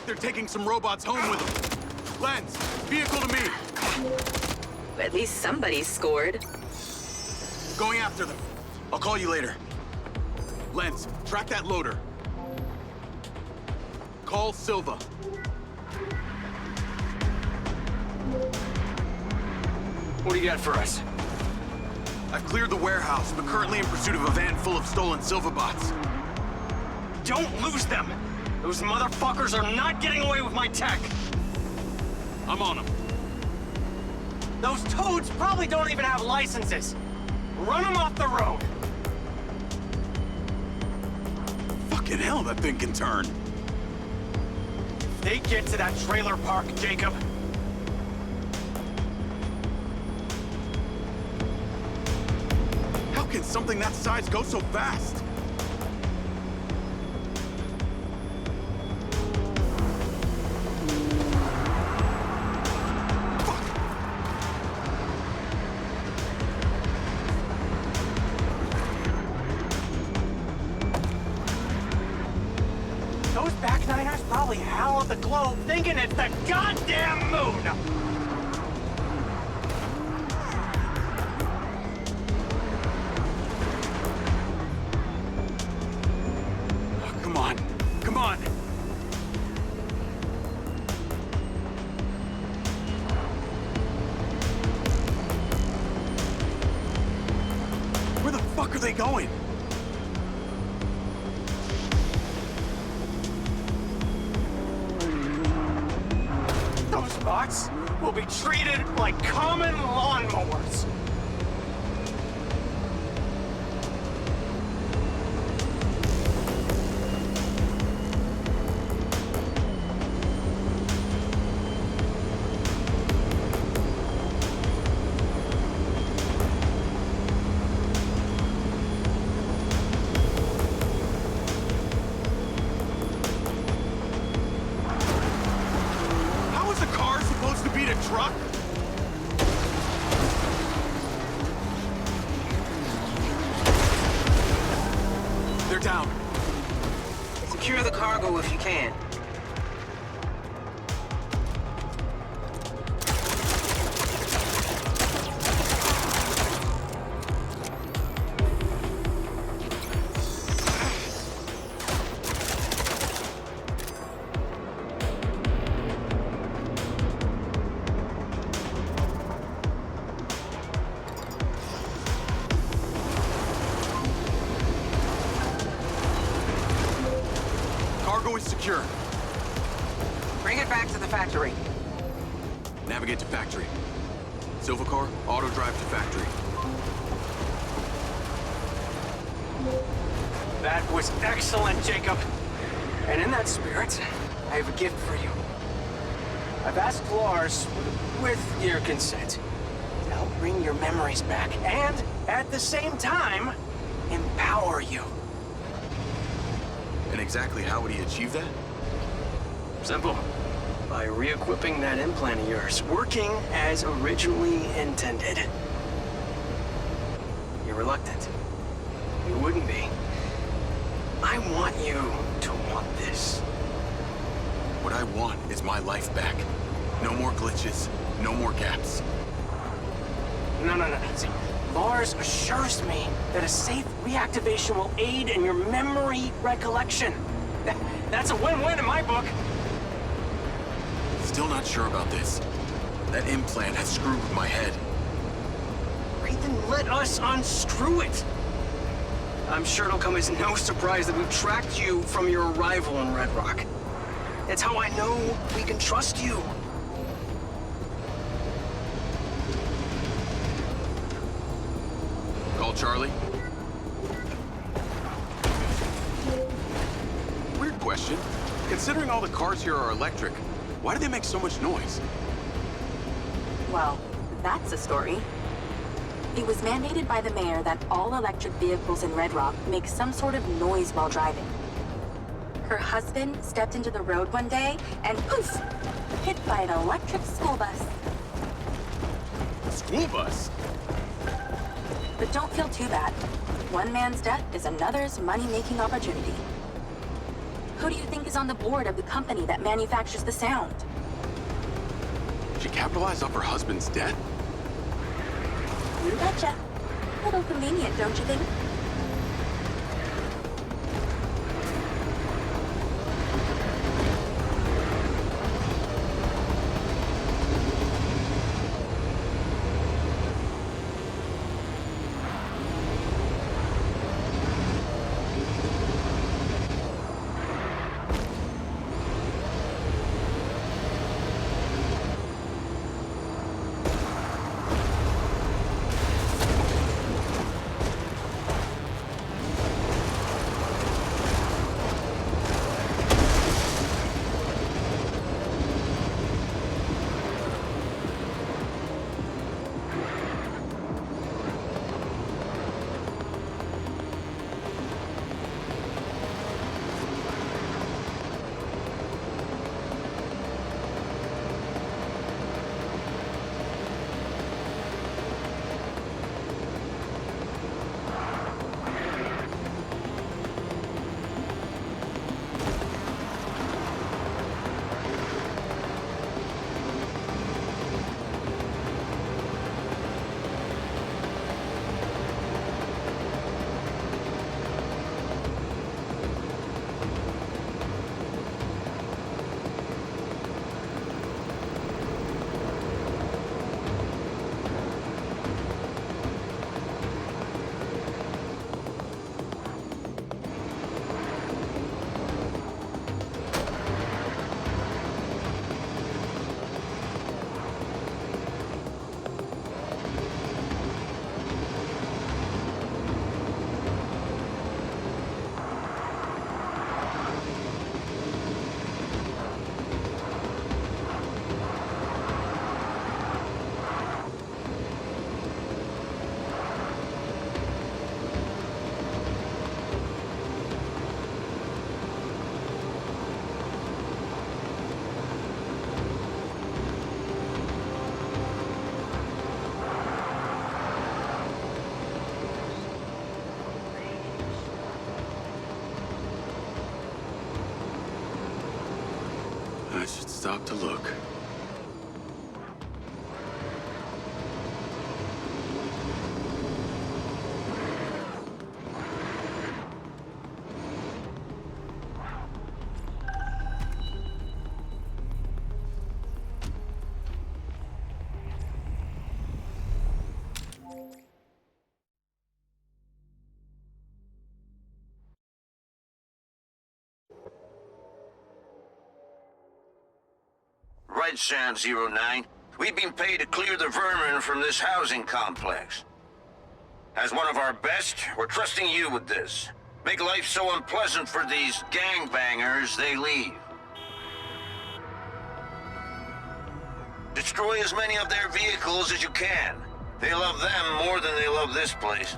they're taking some robots home with them. Lens, vehicle to me. At least somebody scored. Going after them. I'll call you later. Lens, track that loader. Call Silva. What do you got for us? I've cleared the warehouse, but currently in pursuit of a van full of stolen Silva bots. Don't lose them! Those motherfuckers are not getting away with my tech! I'm on them. Those toads probably don't even have licenses! Run them off the road! Fucking hell, that thing can turn. They get to that trailer park, Jacob. How can something that size go so fast? Those back-niners probably howl at the globe thinking it's the goddamn moon! Oh, come on, come on! Where the fuck are they going? Those bots will be treated like common lawnmowers. How is a car supposed to beat a truck? They're down. Secure the cargo if you can. Cargo is secure. Bring it back to the factory. Navigate to factory. Silva car, auto drive to factory. That was excellent, Jacob. And in that spirit, I have a gift for you. I've asked Lars, with your consent, to help bring your memories back and, at the same time, empower you. And exactly how would he achieve that? Simple. By re-equipping that implant of yours, working as originally intended. You're reluctant. You wouldn't be. I want you to want this. What I want is my life back. No more glitches, no more gaps. No. See, Lars assures me that a safe reactivation will aid in your memory recollection. That's a win-win in my book. Still not sure about this. That implant has screwed with my head. Great, then let us unscrew it. I'm sure it'll come as no surprise that we've tracked you from your arrival in Red Rock. That's how I know we can trust you. Call Charlie. Weird question. Considering all the cars here are electric, why do they make so much noise? Well, that's a story. It was mandated by the mayor that all electric vehicles in Red Rock make some sort of noise while driving. Her husband stepped into the road one day and poof! Hit by an electric school bus. School bus? But don't feel too bad. One man's death is another's money-making opportunity. Who do you think is on the board of the company that manufactures the sound? She capitalized off her husband's death? You betcha. Little convenient, don't you think? I should stop to look. Right, Sound 09. We've been paid to clear the vermin from this housing complex. As one of our best, we're trusting you with this. Make life so unpleasant for these gangbangers, they leave. Destroy as many of their vehicles as you can. They love them more than they love this place.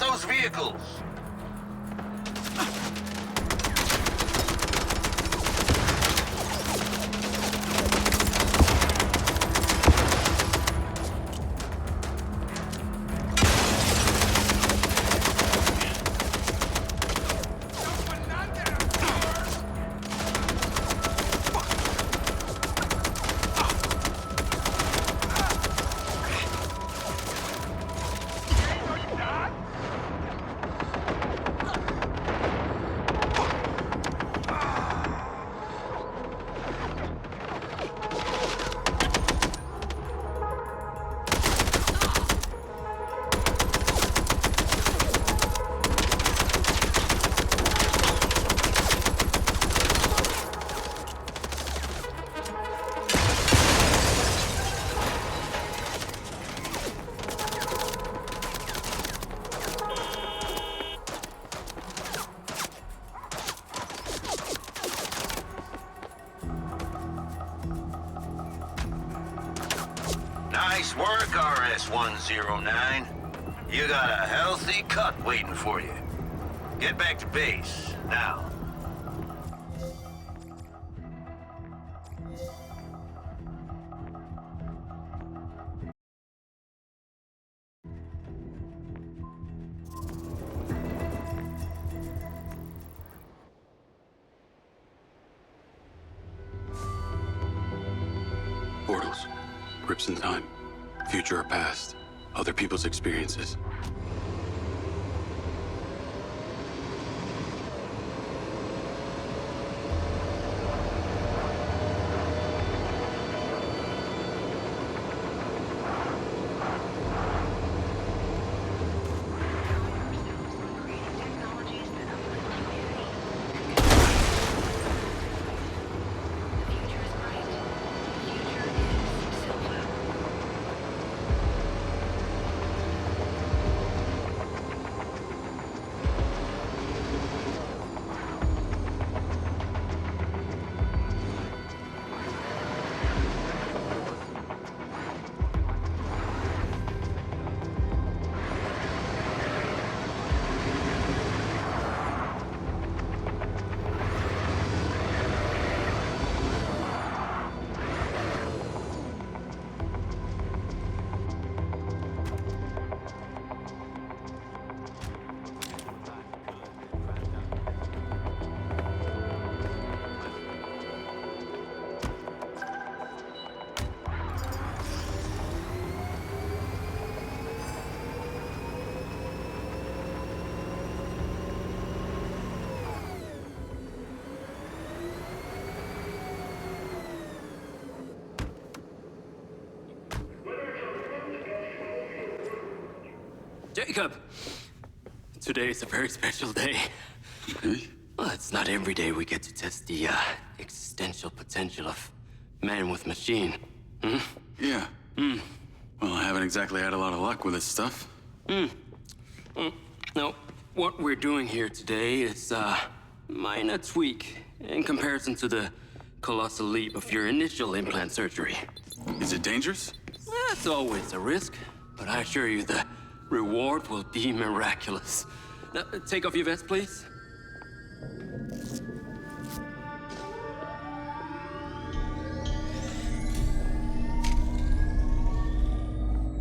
out those vehicles! Nice work, RS-109. You got a healthy cut waiting for you. Get back to base, now. Portals. Rips in time. Future or past. Other people's experiences. Jacob! Today is a very special day. Well, it's not every day we get to test the existential potential of man with machine. Hmm? Yeah. Well, I haven't exactly had a lot of luck with this stuff. Now, what we're doing here today is a minor tweak in comparison to the colossal leap of your initial implant surgery. Is it dangerous? That's always a risk, but I assure you the reward will be miraculous. Now, take off your vest, please.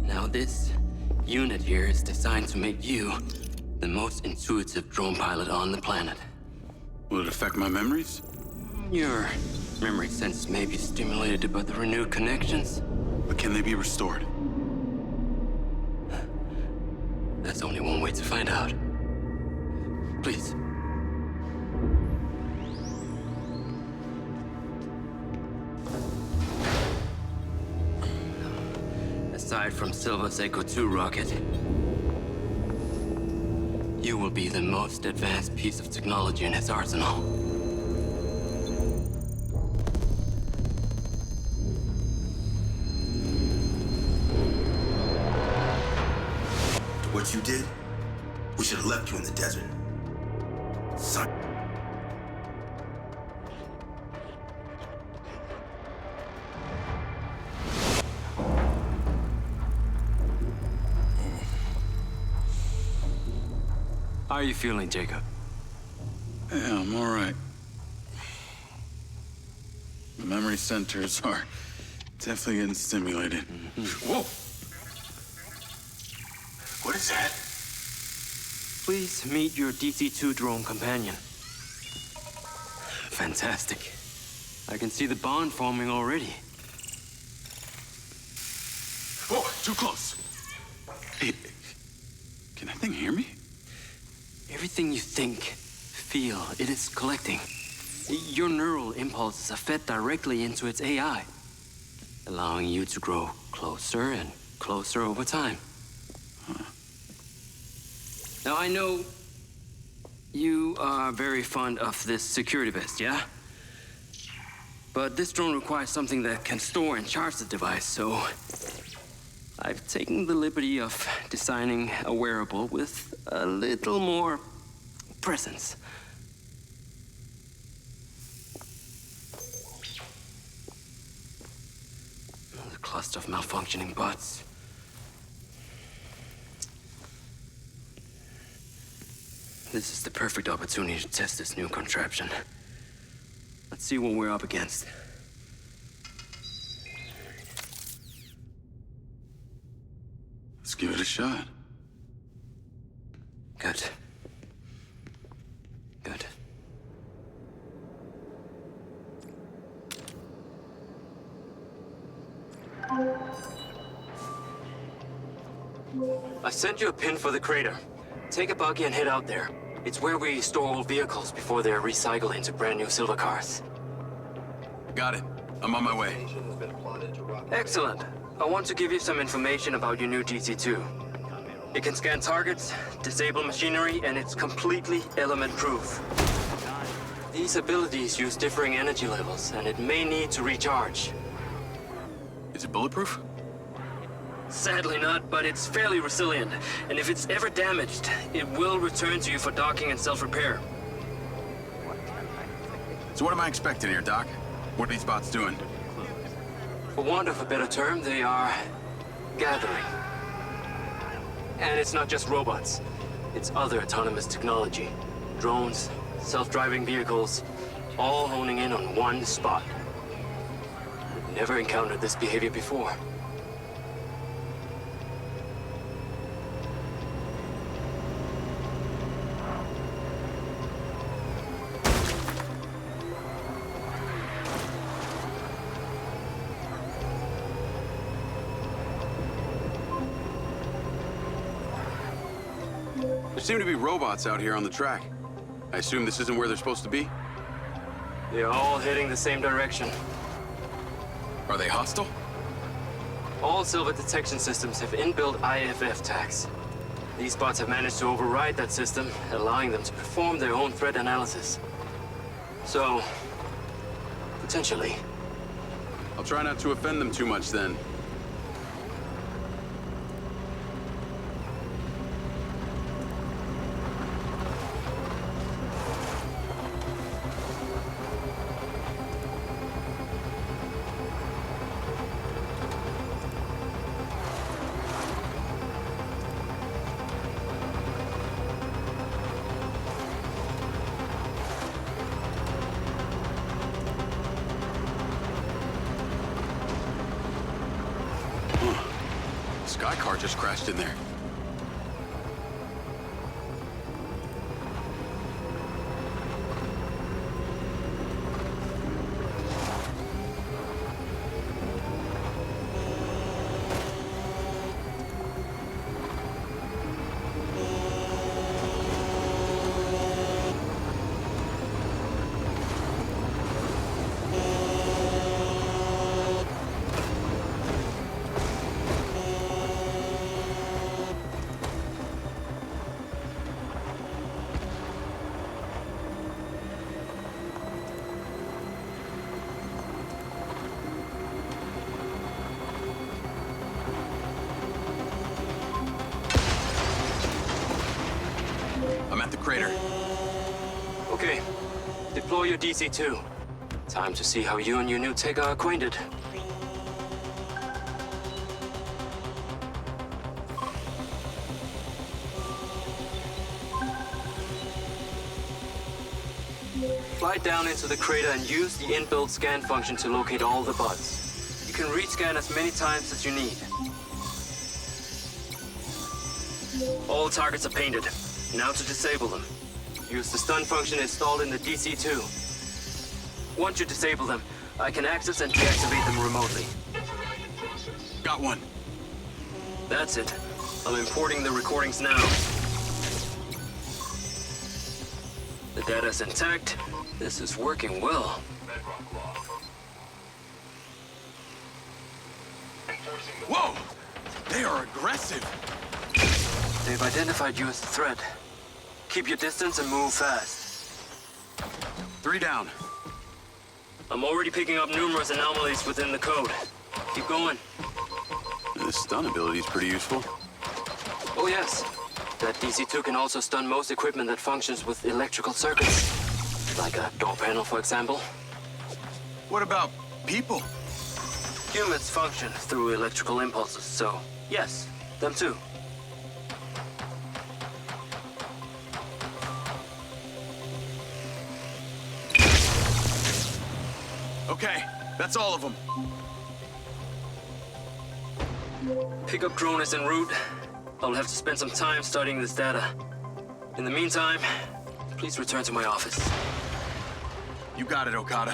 Now, this unit here is designed to make you the most intuitive drone pilot on the planet. Will it affect my memories? Your memory sense may be stimulated by the renewed connections. But can they be restored? There's only one way to find out. Please. Aside from Silva's Echo 2 rocket, you will be the most advanced piece of technology in his arsenal. What you did, we should have left you in the desert. Son. How are you feeling, Jacob? Yeah, I'm all right. The memory centers are definitely getting stimulated. Whoa! What is that? Please meet your DC-2 drone companion. Fantastic. I can see the bond forming already. Whoa, too close. Hey, can that thing hear me? Everything you think, feel, it is collecting. Your neural impulses are fed directly into its AI, allowing you to grow closer and closer over time. Now, I know you are very fond of this security vest, yeah? But this drone requires something that can store and charge the device, so I've taken the liberty of designing a wearable with a little more presence. A cluster of malfunctioning bots. This is the perfect opportunity to test this new contraption. Let's see what we're up against. Let's give it a shot. Good. Good. I sent you a pin for the crater. Take a buggy and head out there. It's where we store old vehicles before they're recycled into brand new silver cars. Got it. I'm on my way. Excellent. I want to give you some information about your new DC-2. It can scan targets, disable machinery, and it's completely element-proof. These abilities use differing energy levels, and it may need to recharge. Is it bulletproof? Sadly not, but it's fairly resilient, and if it's ever damaged, it will return to you for docking and self-repair. So what am I expecting here, Doc? What are these bots doing? For want of a better term, they are gathering. And it's not just robots. It's other autonomous technology. Drones, self-driving vehicles, all honing in on one spot. We've never encountered this behavior before. There seem to be robots out here on the track. I assume this isn't where they're supposed to be? They're all heading the same direction. Are they hostile? All silver detection systems have inbuilt IFF tags. These bots have managed to override that system, allowing them to perform their own threat analysis. So, potentially. I'll try not to offend them too much then. Sky car just crashed in there. I'm at the crater. Okay, deploy your DC-2. Time to see how you and your new tech are acquainted. Fly down into the crater and use the inbuilt scan function to locate all the buds. You can rescan as many times as you need. All targets are painted. Now to disable them. Use the stun function installed in the DC-2. Once you disable them, I can access and deactivate them remotely. Got one. That's it. I'm importing the recordings now. The data's intact. This is working well. Whoa! They are aggressive. They've identified you as a threat. Keep your distance and move fast. 3 down. I'm already picking up numerous anomalies within the code. Keep going. This stun ability is pretty useful. Oh yes. That DC-2 can also stun most equipment that functions with electrical circuits. Like a door panel, for example. What about people? Humans function through electrical impulses, so yes, them too. Okay, that's all of them. Pickup drone is en route. I'll have to spend some time studying this data. In the meantime, please return to my office. You got it, Okada.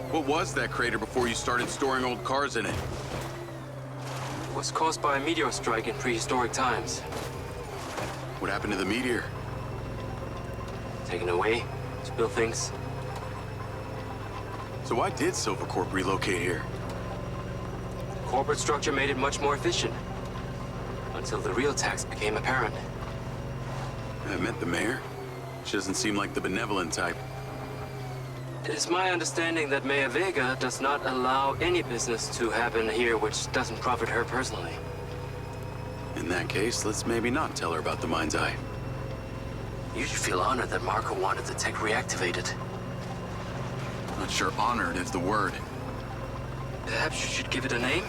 What was that crater before you started storing old cars in it? It was caused by a meteor strike in prehistoric times. What happened to the meteor? Taken away to build things. So why did Silvercorp relocate here? Corporate structure made it much more efficient. Until the real tax became apparent. I met the mayor. She doesn't seem like the benevolent type. It is my understanding that Mayor Vega does not allow any business to happen here which doesn't profit her personally. In that case, let's maybe not tell her about the MindsEye. You should feel honored that Marco wanted the tech reactivated. Not sure honored is the word. Perhaps you should give it a name?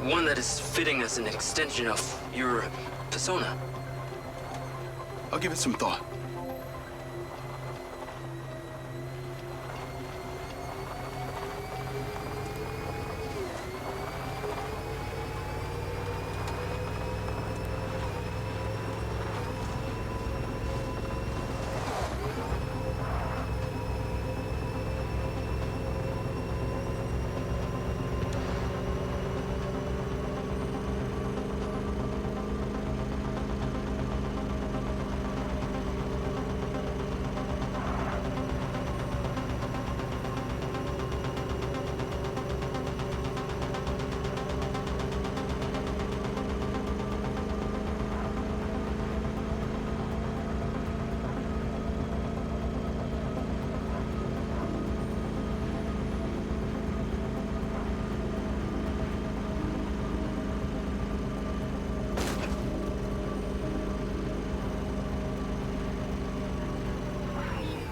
One that is fitting as an extension of your persona. I'll give it some thought.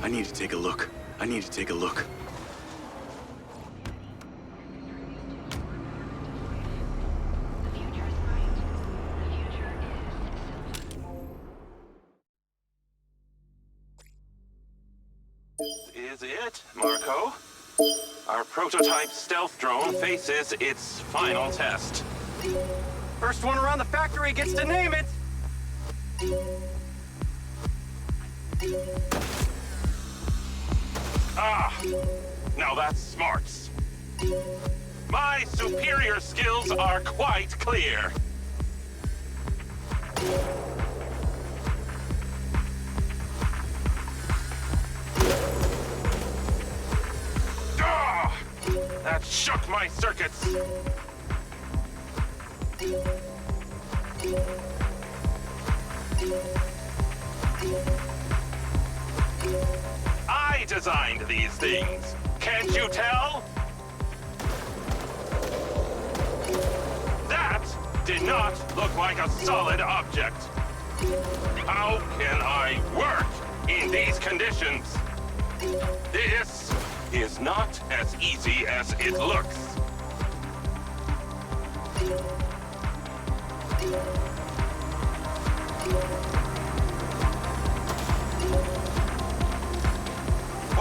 I need to take a look. I need to take a look. Is it, Marco? Our prototype stealth drone faces its final test. First one around the factory gets to name it! Ah, now that's smarts. My superior skills are quite clear. Ah, that shook my circuits. I designed these things. Can't you tell? That did not look like a solid object. How can I work in these conditions? This is not as easy as it looks.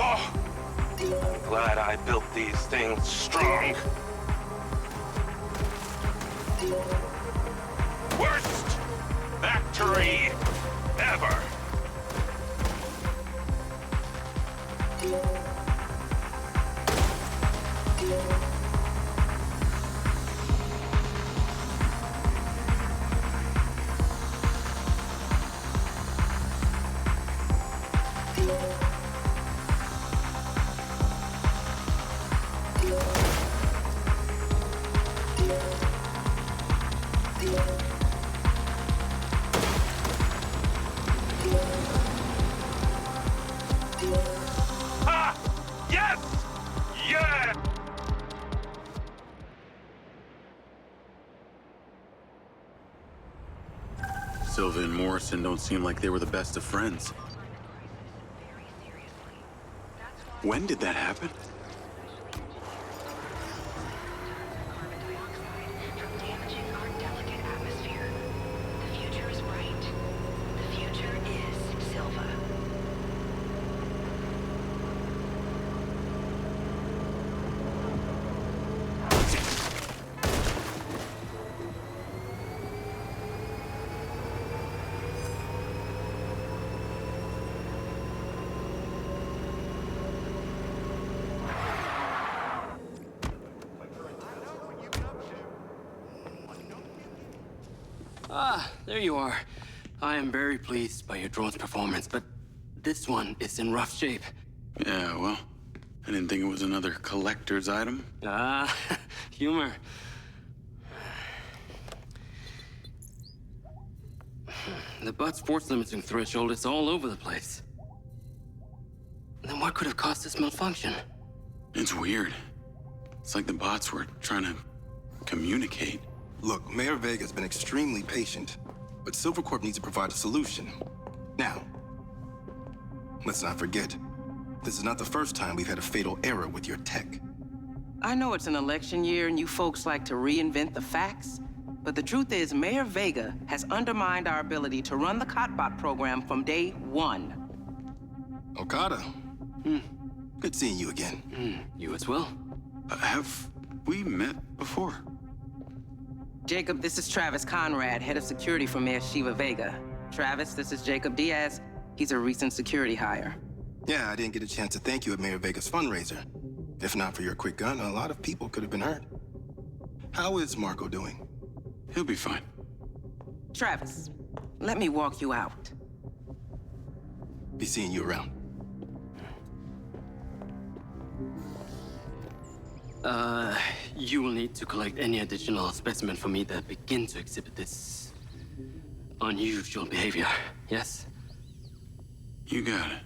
Oh, I'm glad I built these things strong. Worst factory ever. Ah! Yes! Yeah! Silva and Morrison don't seem like they were the best of friends. When did that happen? Ah, there you are. I am very pleased by your drone's performance, but this one is in rough shape. Yeah, well, I didn't think it was another collector's item. Ah, humor. The butt's force limiting threshold is all over the place. Then what could have caused this malfunction? It's weird. It's like the bots were trying to communicate. Look, Mayor Vega's been extremely patient, but Silvercorp needs to provide a solution. Now, let's not forget, this is not the first time we've had a fatal error with your tech. I know it's an election year and you folks like to reinvent the facts, but the truth is Mayor Vega has undermined our ability to run the Cotbot program from day one. Okada. Good seeing you again. You as well. Have we met before? Jacob, this is Travis Conrad, head of security for Mayor Shiva Vega. Travis, this is Jacob Diaz. He's a recent security hire. Yeah, I didn't get a chance to thank you at Mayor Vega's fundraiser. If not for your quick gun, a lot of people could have been hurt. How is Marco doing? He'll be fine. Travis, let me walk you out. Be seeing you around. You will need to collect any additional specimen for me that begin to exhibit this unusual behavior, yes? You got it.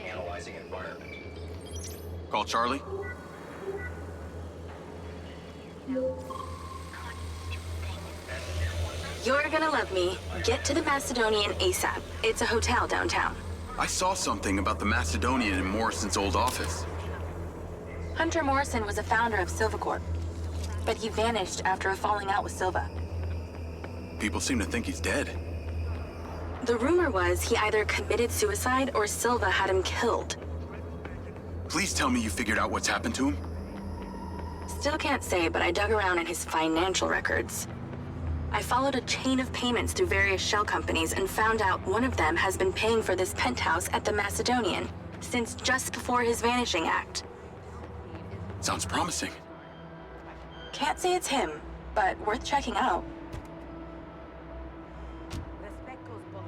Analyzing environment. Call Charlie. You're gonna love me. Get to the Macedonian ASAP. It's a hotel downtown. I saw something about the Macedonian in Morrison's old office. Hunter Morrison was a founder of Silvercorp, but he vanished after a falling out with Silva. People seem to think he's dead. The rumor was he either committed suicide or Silva had him killed. Please tell me you figured out what's happened to him. Still can't say, but I dug around in his financial records. I followed a chain of payments through various shell companies and found out one of them has been paying for this penthouse at the Macedonian since just before his vanishing act. Sounds promising. Can't say it's him, but worth checking out.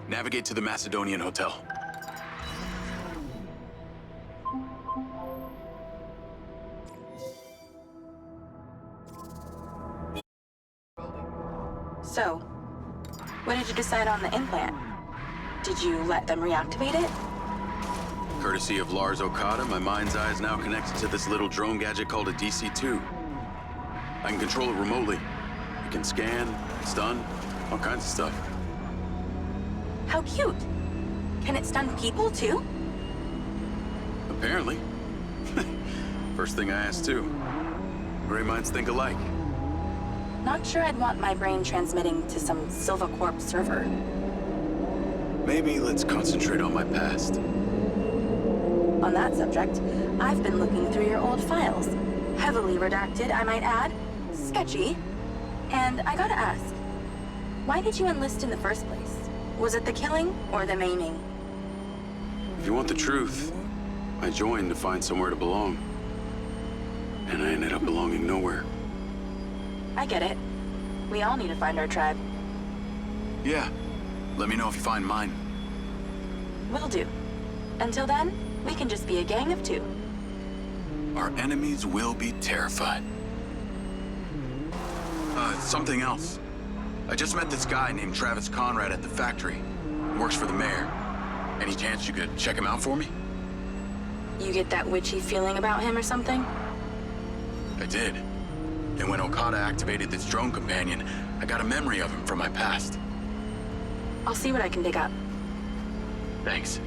Navigate to the Macedonian Hotel. So, what did you decide on the implant? Did you let them reactivate it? Courtesy of Lars Okada, my mind's eye is now connected to this little drone gadget called a DC-2. I can control it remotely. It can scan, stun, all kinds of stuff. How cute. Can it stun people, too? Apparently. First thing I asked, too. Gray minds think alike. Not sure I'd want my brain transmitting to some Silva Corp server. Maybe let's concentrate on my past. On that subject, I've been looking through your old files. Heavily redacted, I might add. Sketchy. And I gotta ask, why did you enlist in the first place? Was it the killing or the maiming? If you want the truth, I joined to find somewhere to belong. And I ended up belonging nowhere. I get it. We all need to find our tribe. Yeah. Let me know if you find mine. Will do. Until then, we can just be a gang of two. Our enemies will be terrified. Something else. I just met this guy named Travis Conrad at the factory. He works for the mayor. Any chance you could check him out for me? You get that witchy feeling about him or something? I did. And when Okada activated this drone companion, I got a memory of him from my past. I'll see what I can dig up. Thanks.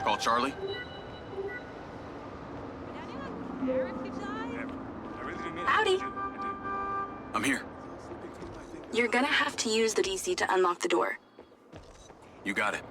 Call Charlie. Howdy. I'm here. You're gonna have to use the DC to unlock the door. You got it.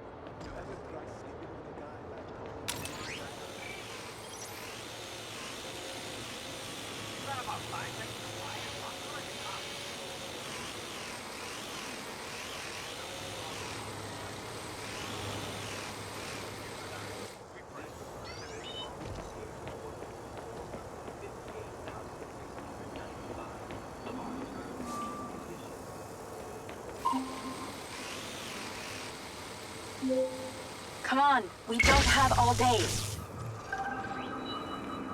Come on, we don't have all day.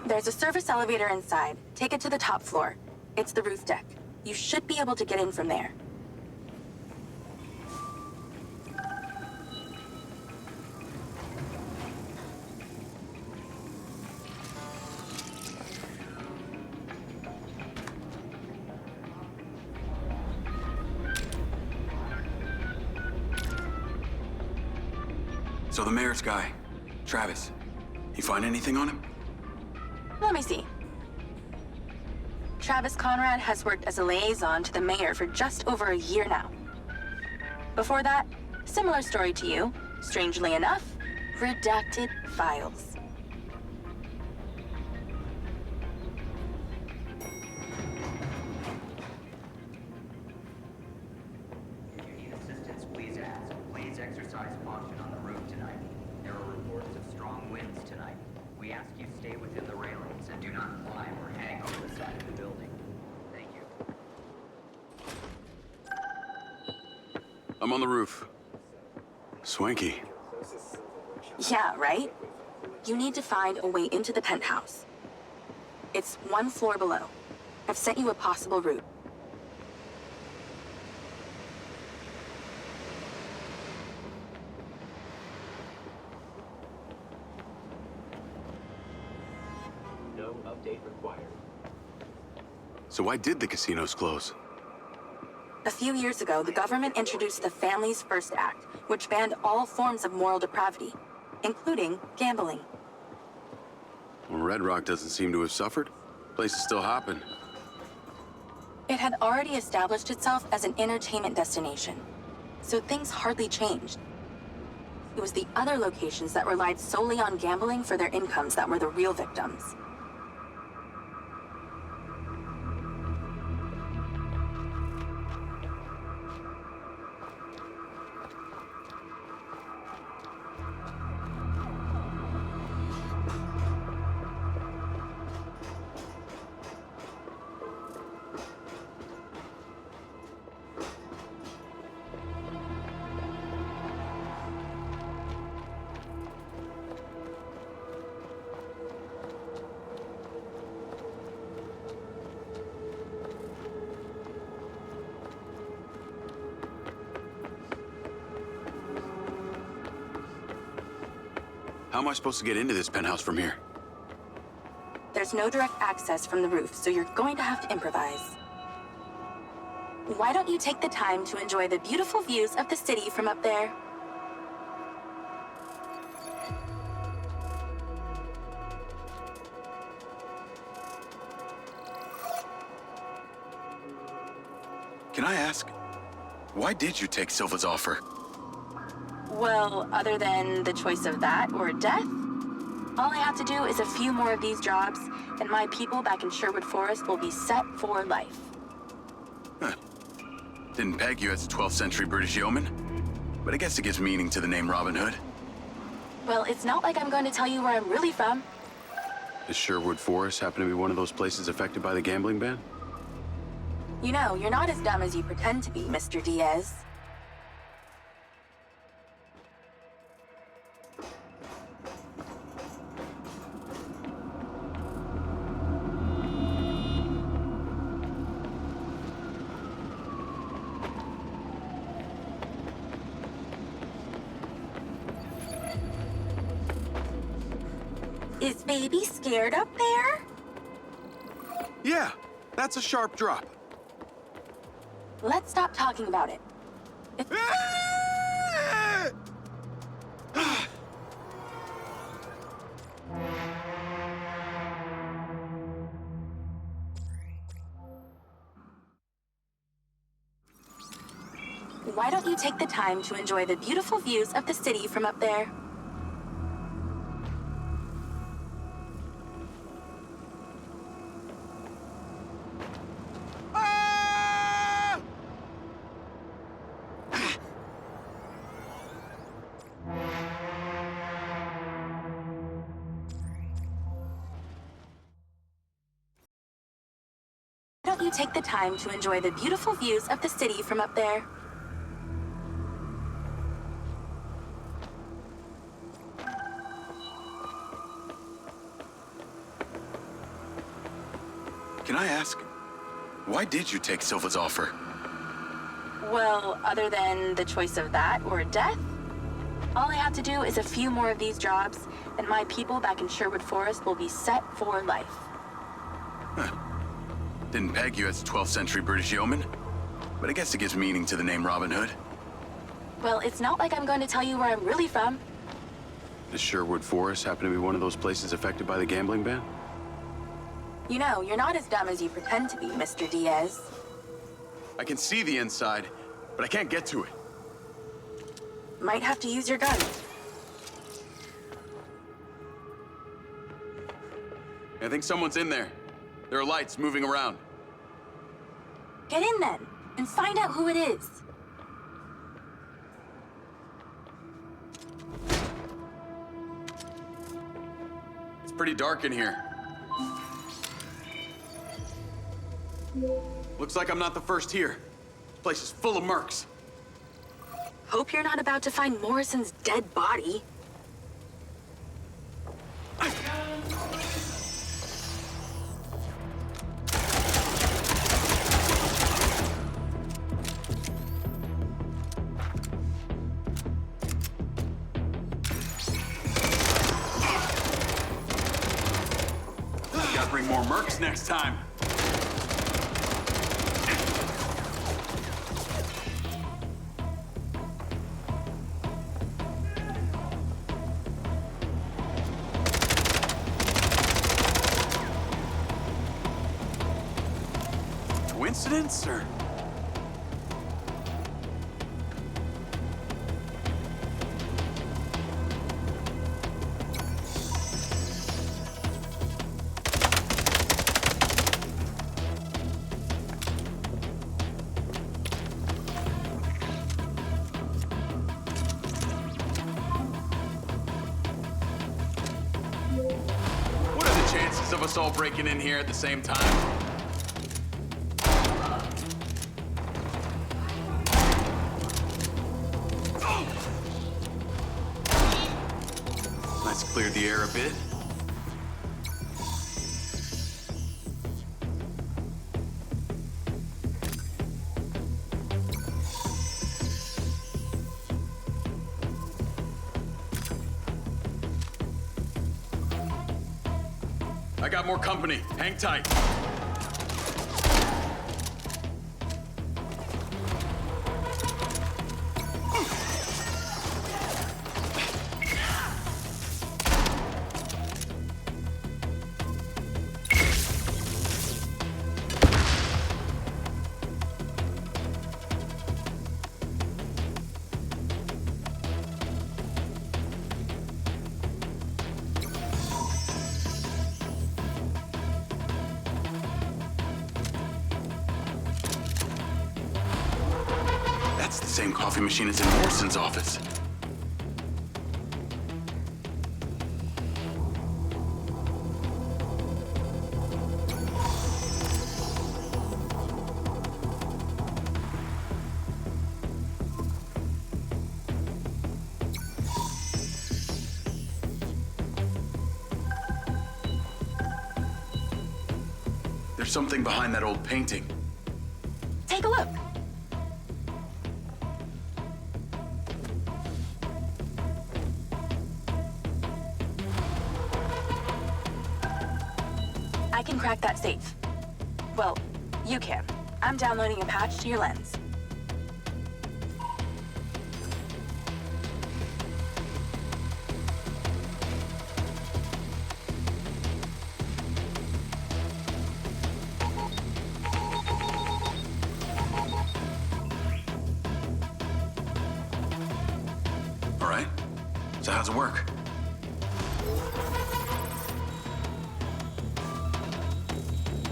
There's a service elevator inside. Take it to the top floor. It's the roof deck. You should be able to get in from there. So the mayor's guy, Travis, you find anything on him? Let me see. Travis Conrad has worked as a liaison to the mayor for just over a year now. Before that, similar story to you. Strangely enough, redacted files. If you need assistance, please ask. Please exercise We ask you stay within the railings and do not climb or hang over the side of the building. Thank you. I'm on the roof. Swanky. Yeah, right? You need to find a way into the penthouse. It's one floor below. I've sent you a possible route. No update required. So why did the casinos close? A few years ago, the government introduced the Family's First Act, which banned all forms of moral depravity, including gambling. Well, Red Rock doesn't seem to have suffered. Place is still hopping. It had already established itself as an entertainment destination, so things hardly changed. It was the other locations that relied solely on gambling for their incomes that were the real victims. How am I supposed to get into this penthouse from here? There's no direct access from the roof, so you're going to have to improvise. Why don't you take the time to enjoy the beautiful views of the city from up there? Can I ask, why did you take Silva's offer? Well, other than the choice of that or death, all I have to do is a few more of these jobs, and my people back in Sherwood Forest will be set for life. Huh. Didn't peg you as a 12th century British yeoman, but I guess it gives meaning to the name Robin Hood. Well, it's not like I'm going to tell you where I'm really from. Does Sherwood Forest happen to be one of those places affected by the gambling ban? You know, you're not as dumb as you pretend to be, Mr. Diaz. Is baby scared up there? Yeah, that's a sharp drop. Let's stop talking about it. Why don't you take the time to enjoy the beautiful views of the city from up there? Why don't you take the time to enjoy the beautiful views of the city from up there? Can I ask, why did you take Silva's offer? Well, other than the choice of that or death, all I have to do is a few more of these jobs, and my people back in Sherwood Forest will be set for life. Huh. Didn't peg you as a 12th century British yeoman, but I guess it gives meaning to the name Robin Hood. Well, it's not like I'm going to tell you where I'm really from. Does Sherwood Forest happen to be one of those places affected by the gambling ban? You know, you're not as dumb as you pretend to be, Mr. Diaz. I can see the inside, but I can't get to it. Might have to use your gun. I think someone's in there. There are lights moving around. Get in then, and find out who it is. It's Pretty dark in here. Looks like I'm not the first here. This place is full of mercs. Hope you're not about to find Morrison's dead body. Gotta bring more mercs next time. Coincidence, or? What are the chances of us all breaking in here at the same time? Let's clear the air a bit. I got more company. Hang tight. That's the same coffee machine as in Morrison's office. There's something behind that old painting. Take a look. I can crack that safe. Well, you can. I'm downloading a patch to your lens. All right. So how's it work?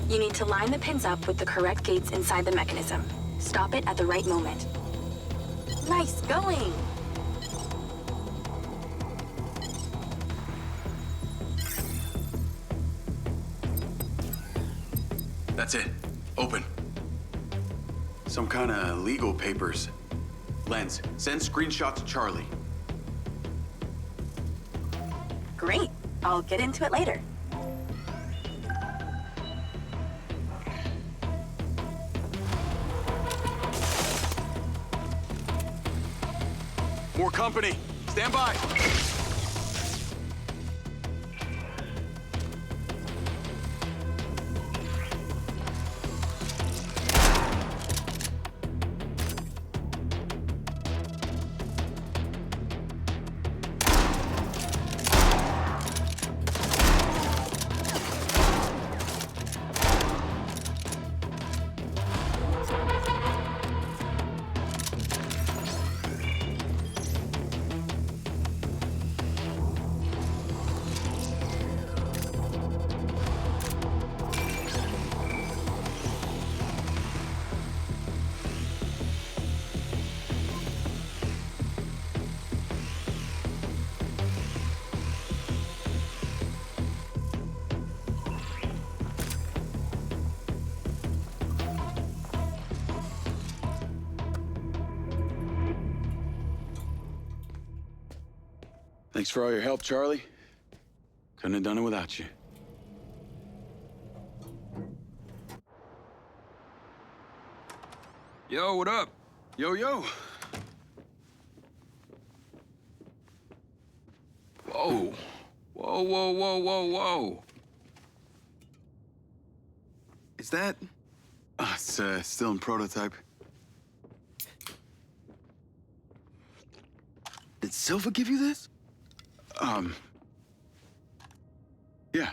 You need to line the pins up with the correct gates inside the mechanism. Stop it at the right moment. Nice going! That's it. Open. Some kind of legal papers. Lens, send screenshot to Charlie. Great. I'll get into it later. More company. Stand by. Thanks for all your help, Charlie. Couldn't have done it without you. Yo, what up? Yo, yo. Whoa. Whoa, whoa, whoa, whoa, whoa. Is that... It's still in prototype. Did Silva give you this? Yeah.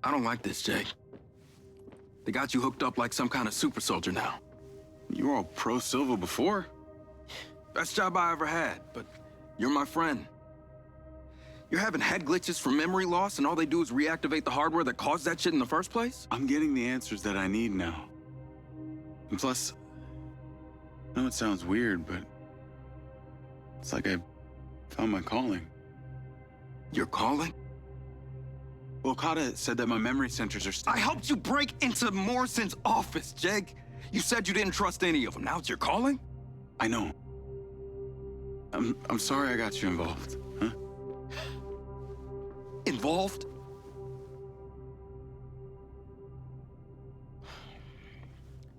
I don't like this, Jake. They got you hooked up like some kind of super soldier now. You were all pro-Silva before. Best job I ever had, but you're my friend. You're having head glitches from memory loss, and all they do is reactivate the hardware that caused that shit in the first place? I'm getting the answers that I need now. And plus, I know it sounds weird, but it's like I found my calling. Your calling? Well, Okada said that my memory centers are still... I helped you break into Morrison's office, Jake. You said you didn't trust any of them. Now it's your calling? I know. I'm sorry I got you involved, huh? Involved?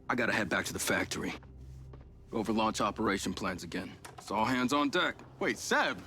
I gotta head back to the factory. Go over launch operation plans again. It's all hands on deck. Wait, Seb!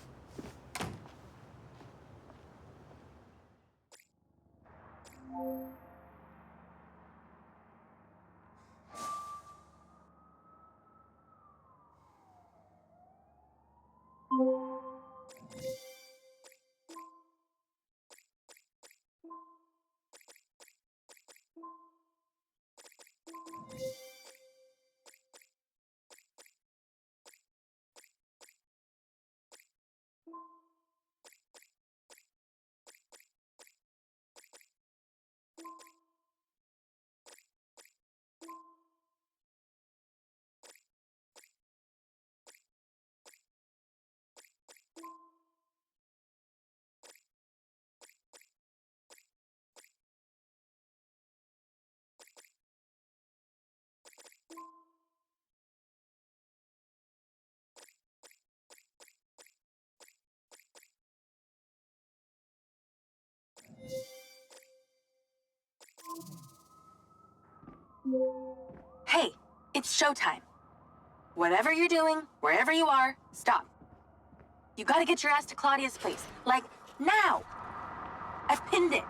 Hey, it's showtime. Whatever you're doing, wherever you are, stop. You gotta get your ass to Claudia's place. Like, now! I've pinned it.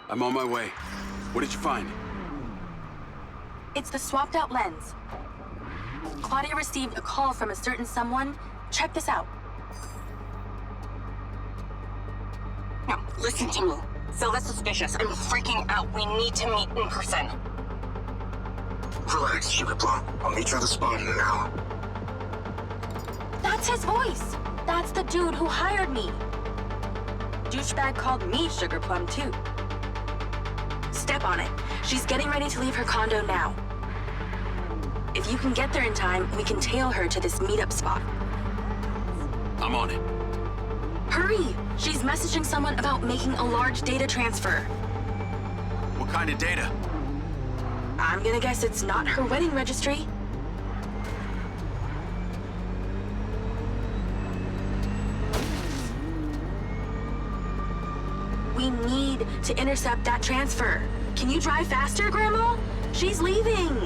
I'm on my way. What did you find? It's the swapped out lens. Claudia received a call from a certain someone. Check this out. No, listen to me. Silva's suspicious. I'm freaking out. We need to meet in person. Relax, Sugar Plum. I'll meet you at the spot in an hour. That's his voice. That's the dude who hired me. Douchebag called me Sugar Plum, too. Step on it. She's getting ready to leave her condo now. If you can get there in time, we can tail her to this meetup spot. I'm on it. Hurry! She's messaging someone about making a large data transfer. What kind of data? I'm gonna guess it's not her wedding registry. We need to intercept that transfer. Can you drive faster, Grandma? She's leaving.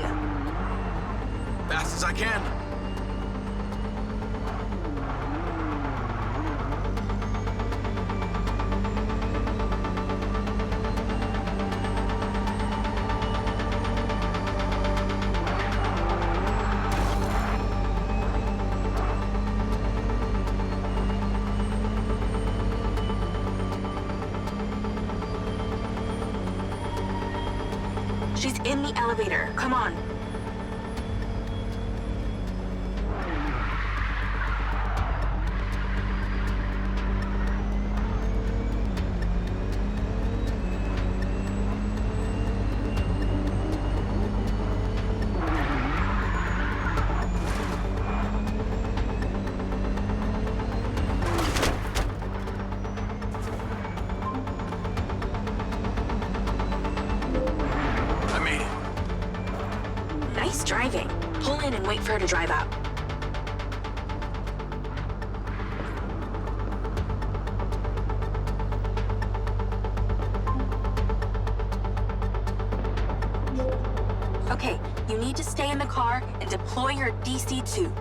Fast as I can. She's in the elevator. Come on. in and wait for her to drive out. Okay, you need to stay in the car and deploy your DC-2.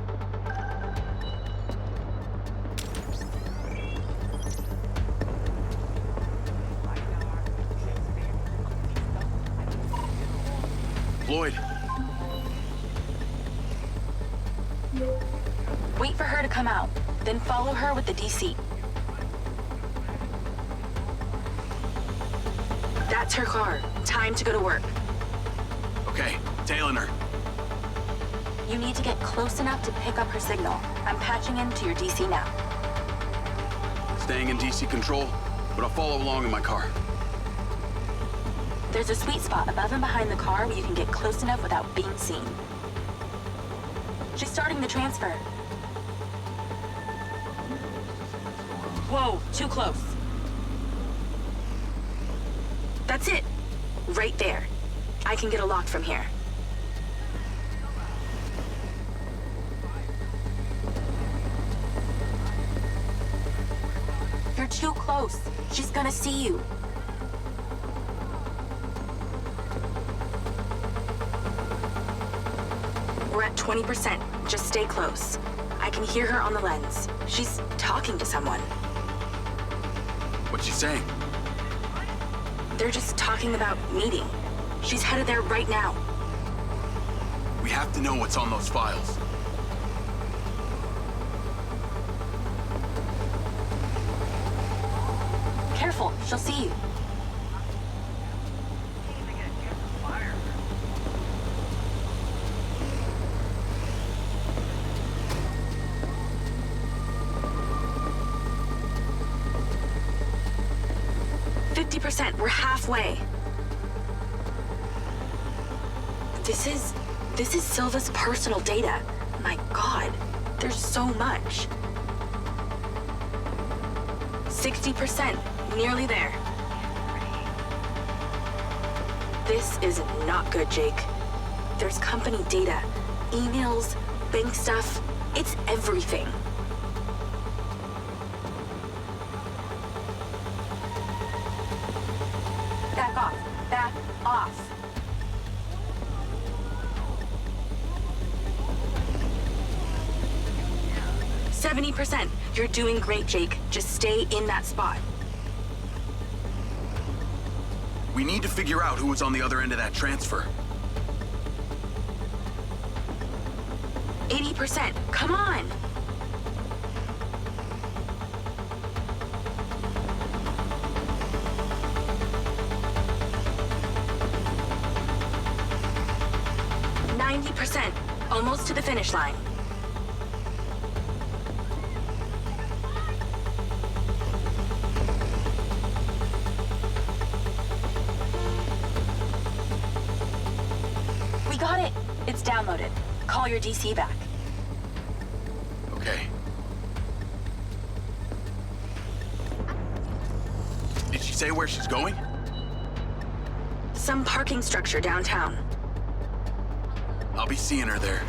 Lloyd. Wait for her to come out, then follow her with the DC. That's her car. Time to go to work. Okay, tailing her. You need to get close enough to pick up her signal. I'm patching into your DC now. Staying in DC control, but I'll follow along in my car. There's a sweet spot above and behind the car where you can get close enough without being seen. She's starting the transfer. Whoa, too close. That's it. Right there. I can get a lock from here. You're too close. She's gonna see you. We're at 20%. Just stay close. I can hear her on the lens. She's talking to someone. What's she saying? They're just talking about meeting. She's headed there right now. We have to know what's on those files. Careful, she'll see you. 50%, we're halfway. This is Silva's personal data. My God, there's so much. 60%, nearly there. This is not good, Jake. There's company data, emails, bank stuff. It's everything. Back off. Back off. %. You're doing great, Jake. Just stay in that spot. We need to figure out who was on the other end of that transfer. 80%. Come on. %. Almost to the finish line. We got it. It's downloaded. Call your DC back. Okay. Did she say where she's going? Some parking structure downtown. I'll be seeing her there.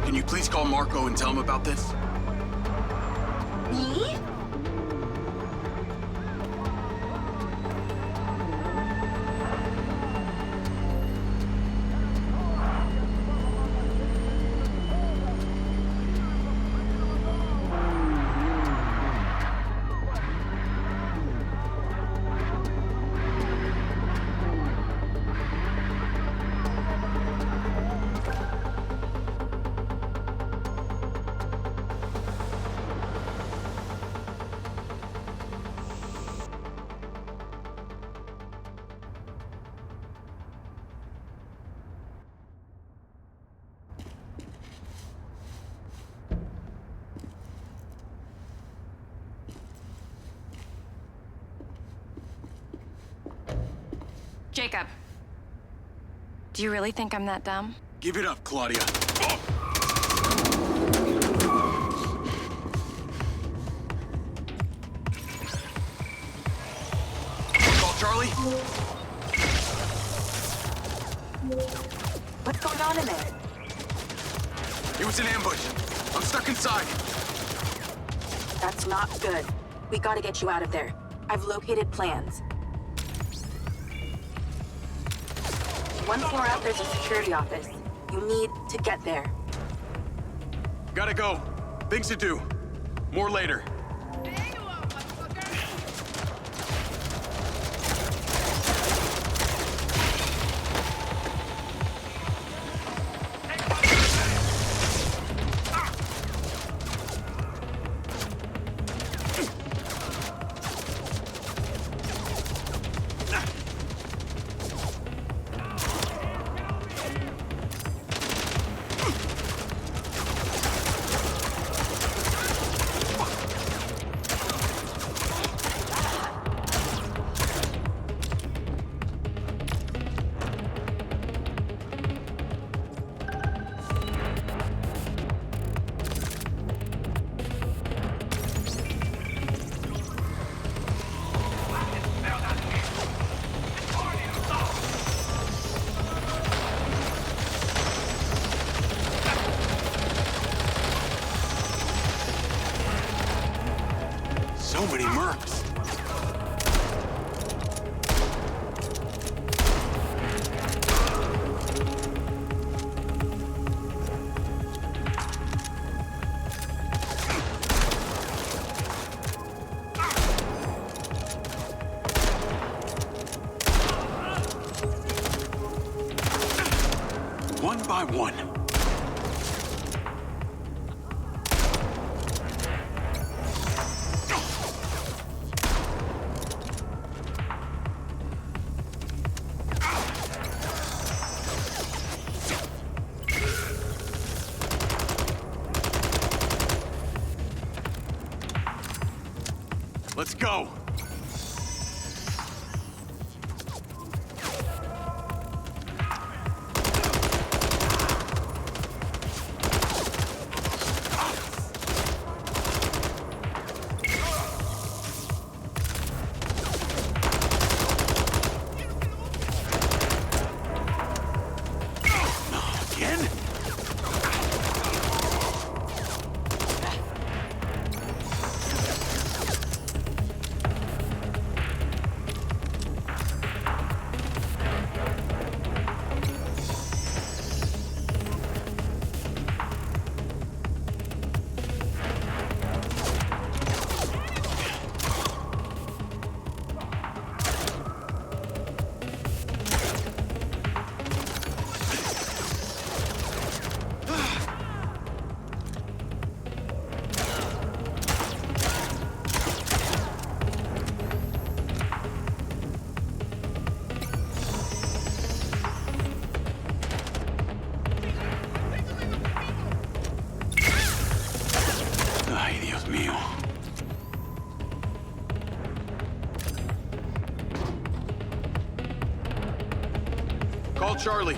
Can you please call Marco and tell him about this? Me? Jacob. Do you really think I'm that dumb? Give it up, Claudia. Call Charlie? What's going on in there? It was an ambush. I'm stuck inside. That's not good. We gotta get you out of there. I've located plans. One floor up, there's a security office. You need to get there. Gotta go. Things to do. More later. So many mercs. One by one. Let's go. Again? Ay, Dios mío. Call Charlie.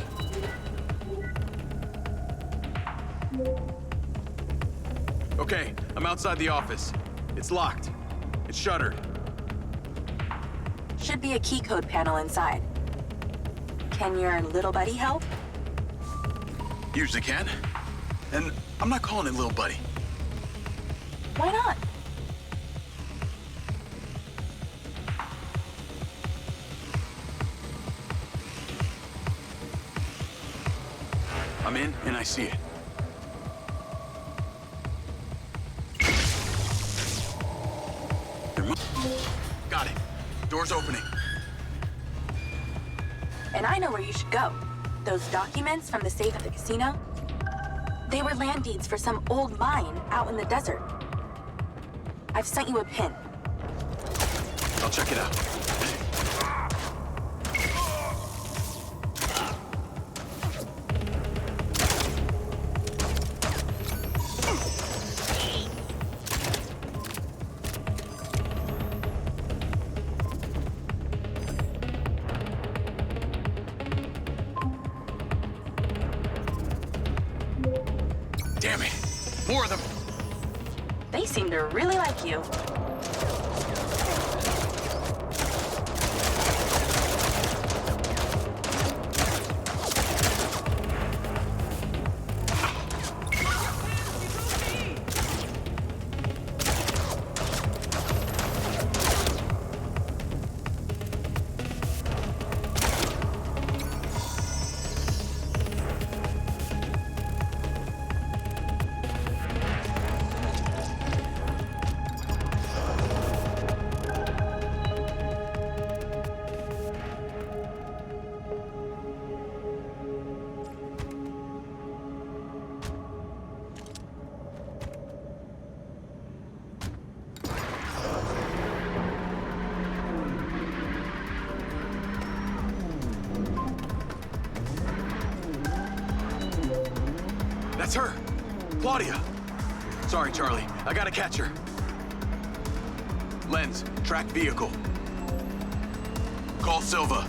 Okay, I'm outside the office. It's locked. It's shuttered. Should be a key code panel inside. Can your little buddy help? Usually can. And I'm not calling it little buddy. Why not? I'm in and I see it. Got it. Door's opening. And I know where you should go. Those documents from the safe at the casino, they were land deeds for some old mine out in the desert. I've sent you a pin. I'll check it out. More of them. They seem to really like you. That's her! Claudia! Sorry, Charlie. I gotta catch her. Lens, track vehicle. Call Silva.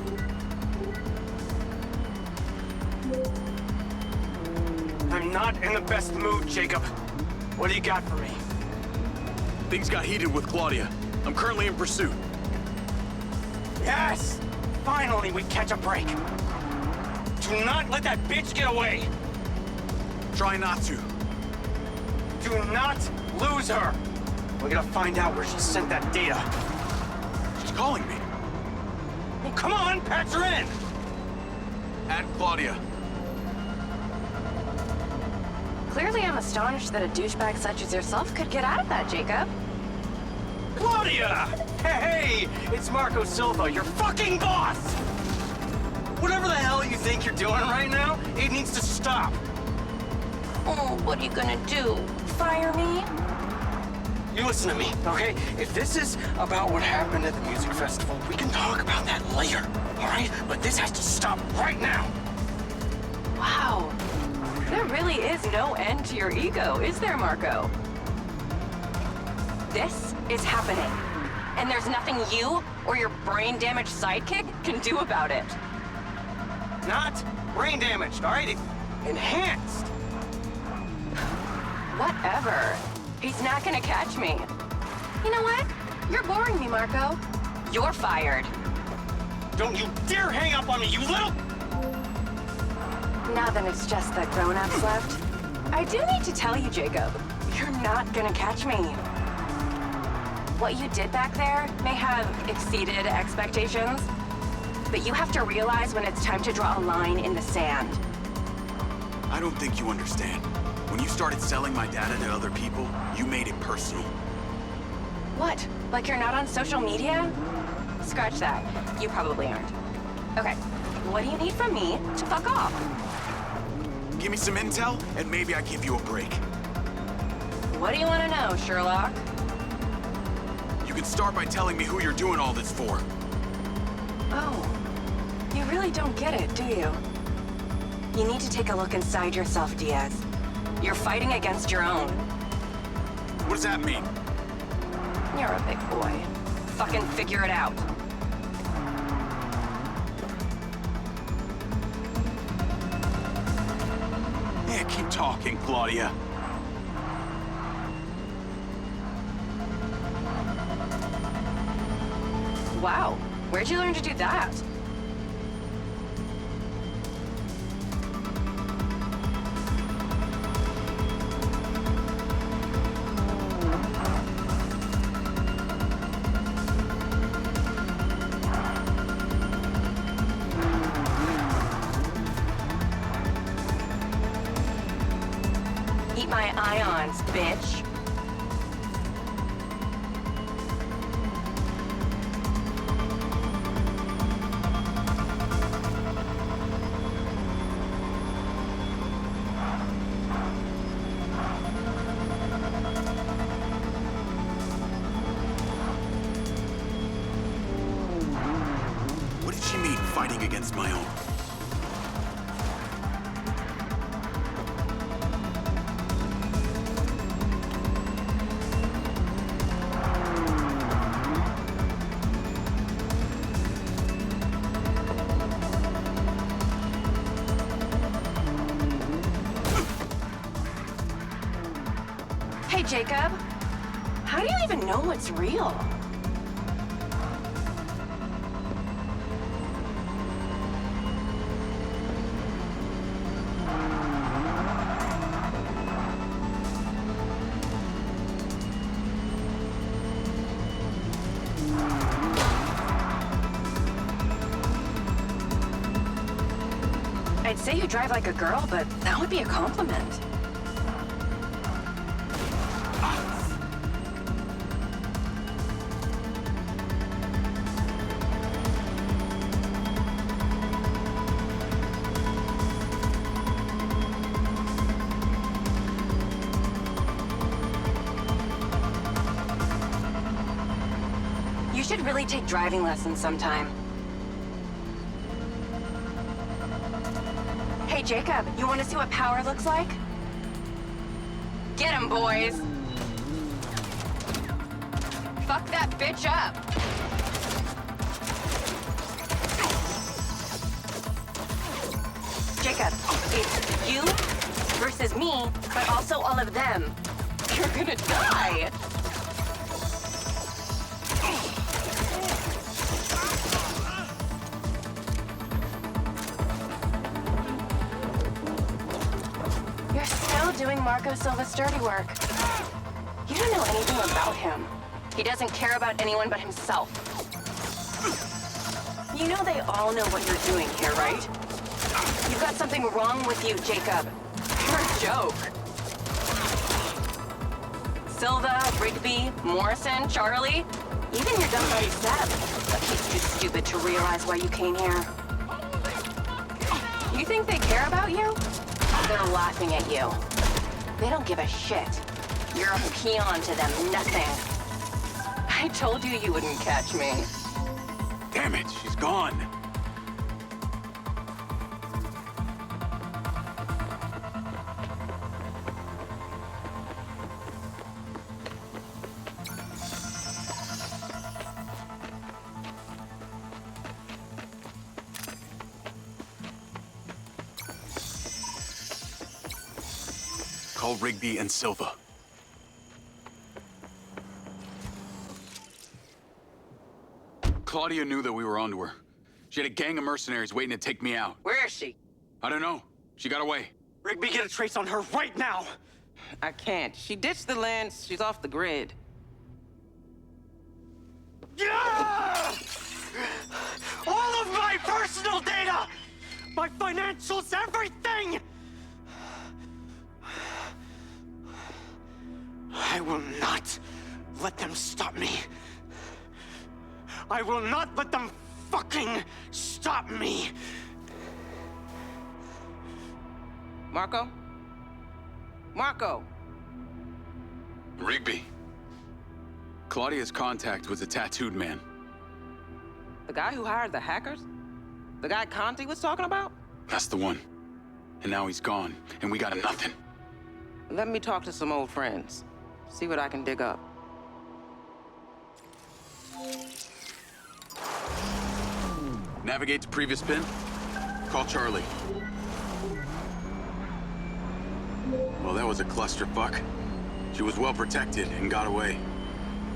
I'm not in the best mood, Jacob. What do you got for me? Things got heated with Claudia. I'm currently in pursuit. Yes! Finally, we catch a break. Do not let that bitch get away! Try not to. Do not lose her! We gotta find out where she sent that data. She's calling me. Well, come on, patch her in! Add Claudia. Clearly, I'm astonished that a douchebag such as yourself could get out of that, Jacob. Claudia! Hey, it's Marco Silva, your fucking boss! Whatever the hell you think you're doing right now, it needs to stop. Oh, what are you gonna do? Fire me? You listen to me, okay? If this is about what happened at the music festival, we can talk about that later, all right? But this has to stop right now. Wow. There really is no end to your ego, is there, Marco? This is happening. And there's nothing you or your brain-damaged sidekick can do about it. Not brain damaged, all right? Enhanced. Whatever. He's not gonna catch me. You know what? You're boring me, Marco. You're fired. Don't you dare hang up on me, you little... Now that it's just the grown-ups left, I do need to tell you, Jacob, you're not gonna catch me. What you did back there may have exceeded expectations, but you have to realize when it's time to draw a line in the sand. I don't think you understand. When you started selling my data to other people, you made it personal. What? Like you're not on social media? Scratch that. You probably aren't. Okay, what do you need from me to fuck off? Give me some intel, and maybe I give you a break. What do you want to know, Sherlock? You can start by telling me who you're doing all this for. Oh, you really don't get it, do you? You need to take a look inside yourself, Diaz. You're fighting against your own. What does that mean? You're a big boy. Fucking figure it out. Yeah, keep talking, Claudia. Wow, where'd you learn to do that? Eat my ions, bitch. What did she mean, fighting against my own? Hey, Jacob. How do you even know what's real? I'd say you drive like a girl, but that would be a compliment. You should really take driving lessons sometime. Hey, Jacob, you want to see what power looks like? Get him, boys! Fuck that bitch up! Jacob, it's you versus me, but also all of them. You're gonna die! Doing Marco Silva's dirty work. You don't know anything about him. He doesn't care about anyone but himself. You know they all know what you're doing here, right? You've got something wrong with you, Jacob. You're a joke. Silva, Rigby, Morrison, Charlie, even your dumb buddy Seb. But he's too stupid to realize why you came here. You think they care about you? They're laughing at you. They don't give a shit. You're a peon to them, nothing. I told you you wouldn't catch me. Damn it, she's gone. Call Rigby and Silva. Claudia knew that we were onto her. She had a gang of mercenaries waiting to take me out. Where is she? I don't know. She got away. Rigby, get a trace on her right now! I can't. She ditched the land. She's off the grid. Yeah! All of my personal data! My financials, everything! I will not let them stop me. I will not let them fucking stop me. Marco? Marco! Rigby. Claudia's contact was a tattooed man. The guy who hired the hackers? The guy Conti was talking about? That's the one. And now he's gone, and we got nothing. Let me talk to some old friends. See what I can dig up. Navigate to previous pin. Call Charlie. Well, that was a clusterfuck. She was well protected and got away.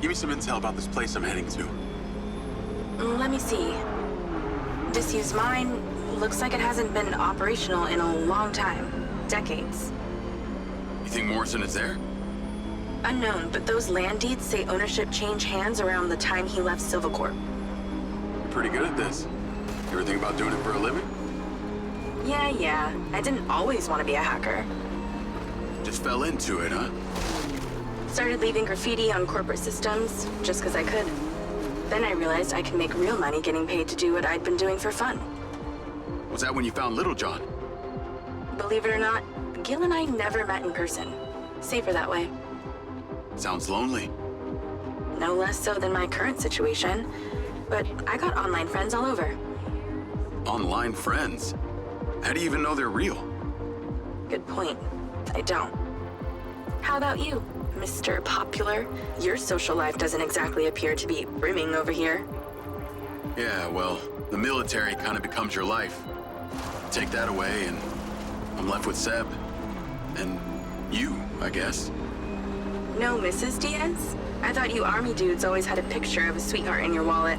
Give me some intel about this place I'm heading to. Let me see. Disused mine looks like it hasn't been operational in a long time. Decades. You think Morrison is there? Unknown, but those land deeds say ownership changed hands around the time he left Silvacorp. You're pretty good at this. You ever think about doing it for a living? Yeah. I didn't always want to be a hacker. Just fell into it, huh? Started leaving graffiti on corporate systems, just because I could. Then I realized I could make real money getting paid to do what I'd been doing for fun. Was that when you found Little John? Believe it or not, Gil and I never met in person. Safer that way. Sounds lonely. No less so than my current situation, but I got online friends all over. Online friends? How do you even know they're real? Good point. I don't. How about you, Mr. Popular? Your social life doesn't exactly appear to be brimming over here. Yeah, well, the military kind of becomes your life. Take that away and I'm left with Seb. And you, I guess. No Mrs. Diaz? I thought you army dudes always had a picture of a sweetheart in your wallet.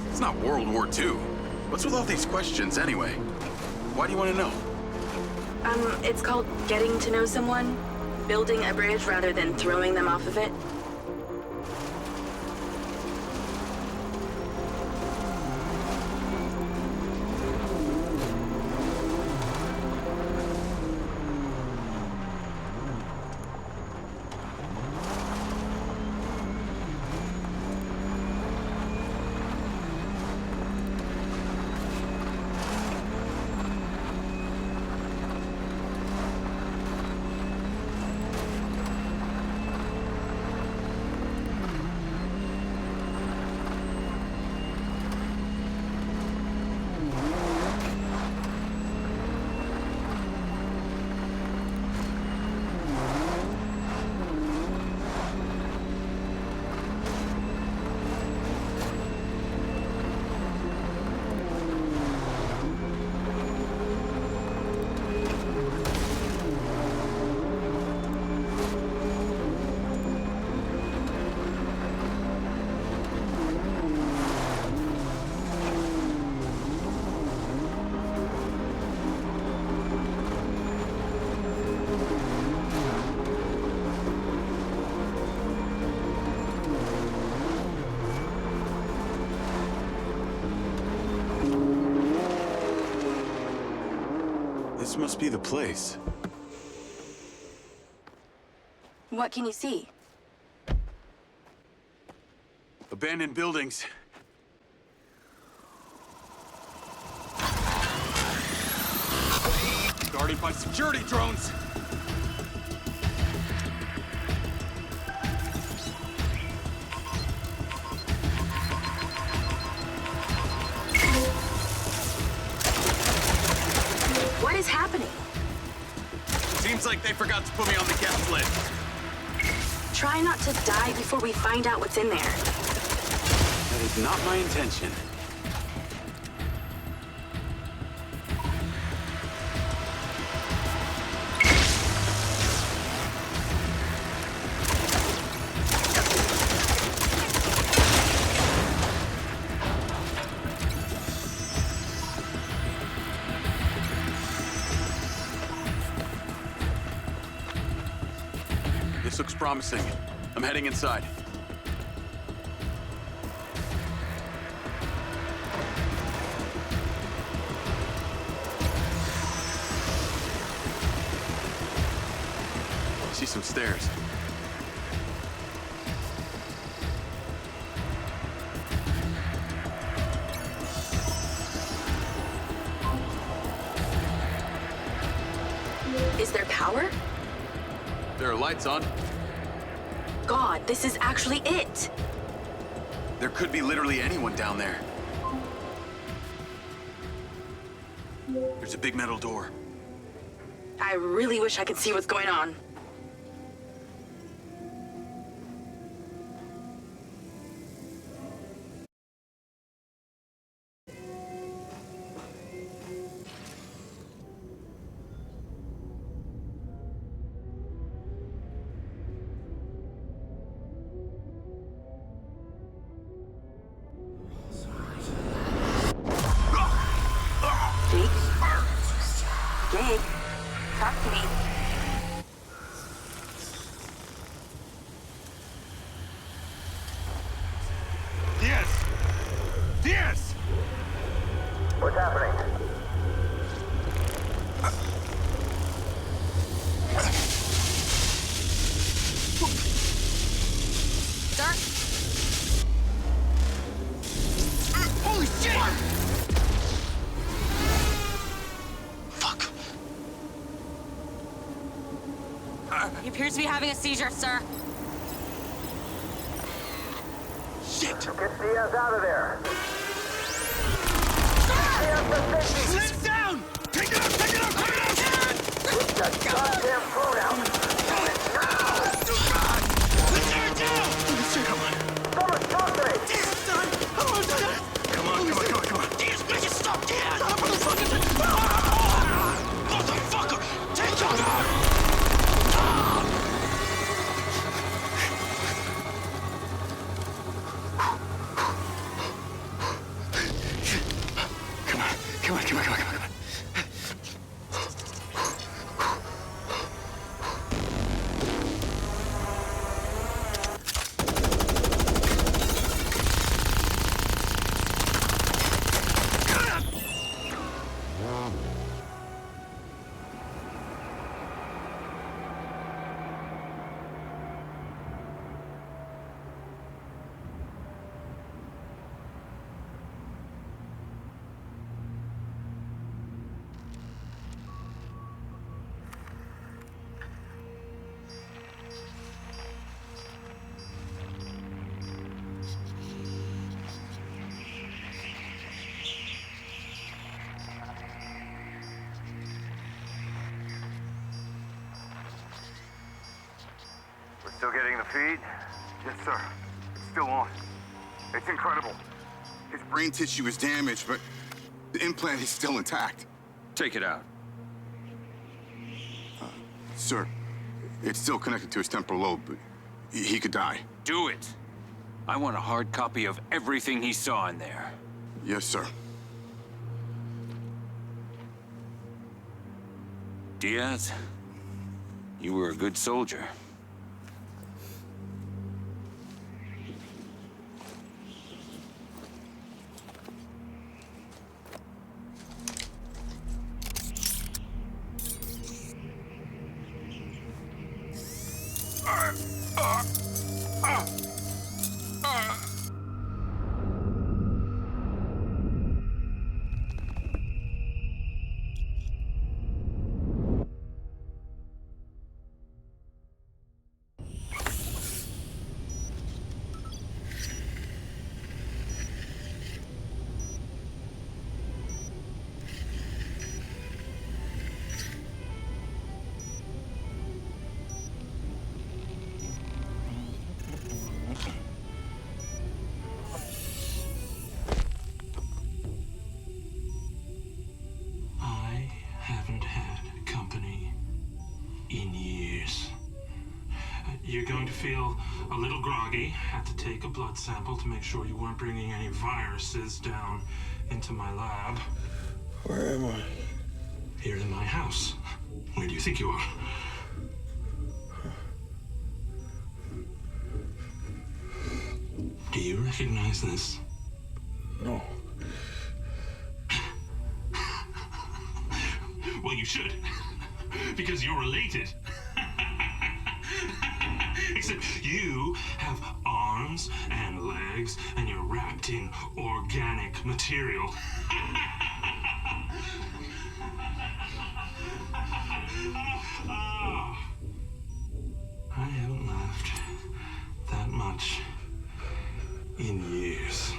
It's not World War II. What's with all these questions anyway? Why do you want to know? It's called getting to know someone. Building a bridge rather than throwing them off of it. This must be the place. What can you see? Abandoned buildings. Guarded by security drones. What is happening? Seems like they forgot to put me on the guest list. Try not to die before we find out what's in there. That is not my intention. This looks promising. I'm heading inside. I see some stairs. Is there power? There are lights on. God, this is actually it! There could be literally anyone down there. There's a big metal door. I really wish I could see what's going on. Jake, talk to me. Diaz! Diaz! What's happening? Sir? Holy shit! He appears to be having a seizure, sir. Shit! Get Diaz out of there! Lay it down! Take it out! Take it out! Take it out! Put that goddamn phone out! Now! Let's tear it down! Come on. Someone talk to me! Diaz, son! Come on, Diaz! Come on. Diaz, make it stop, Diaz! Motherfucker! Take it out! Still getting the feed? Yes, sir. It's still on. It's incredible. His brain tissue is damaged, but the implant is still intact. Take it out. Sir, it's still connected to his temporal lobe, but he could die. Do it. I want a hard copy of everything he saw in there. Yes, sir. Diaz, you were a good soldier. Haven't had company in years. You're going to feel a little groggy. Had to take a blood sample to make sure you weren't bringing any viruses down into my lab. Where am I? Here in my house. Where do you think you are? Do you recognize this? No. Well, you should, because you're related. Except you have arms and legs, and you're wrapped in organic material. I haven't laughed that much in years.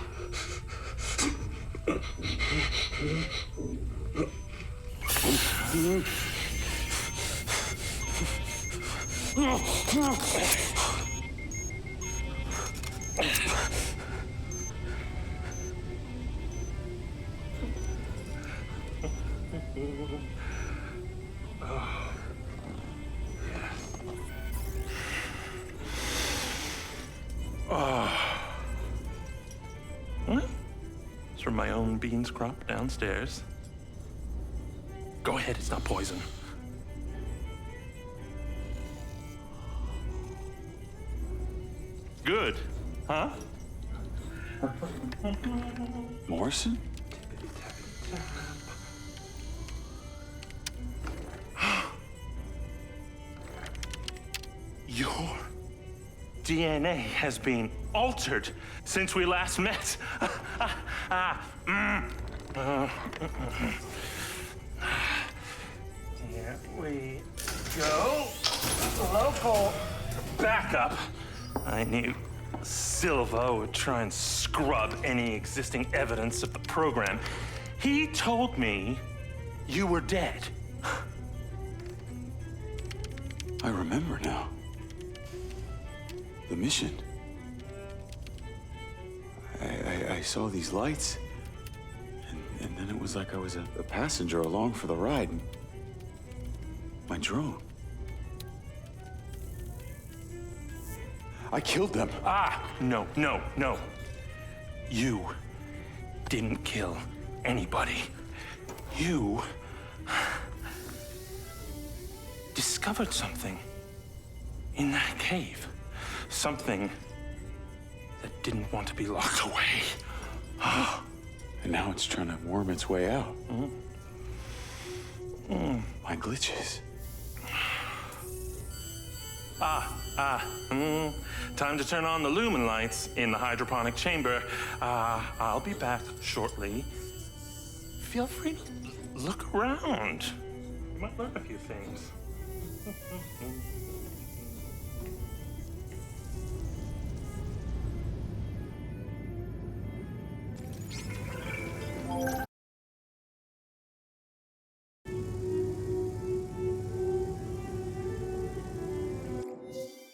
It's from my own beans crop downstairs. Go ahead, it's not poison. Good, huh? Morrison? Your DNA has been altered since we last met. Here we go. Local backup. I knew Silva would try and scrub any existing evidence of the program. He told me you were dead. I remember now. The mission. I saw these lights, and then it was like I was a passenger along for the ride. My drone. I killed them. No. You didn't kill anybody. You discovered something in that cave. Something that didn't want to be locked away. And now it's trying to worm its way out. My glitches. Time to turn on the lumen lights in the hydroponic chamber. I'll be back shortly. Feel free to look around. You might learn a few things.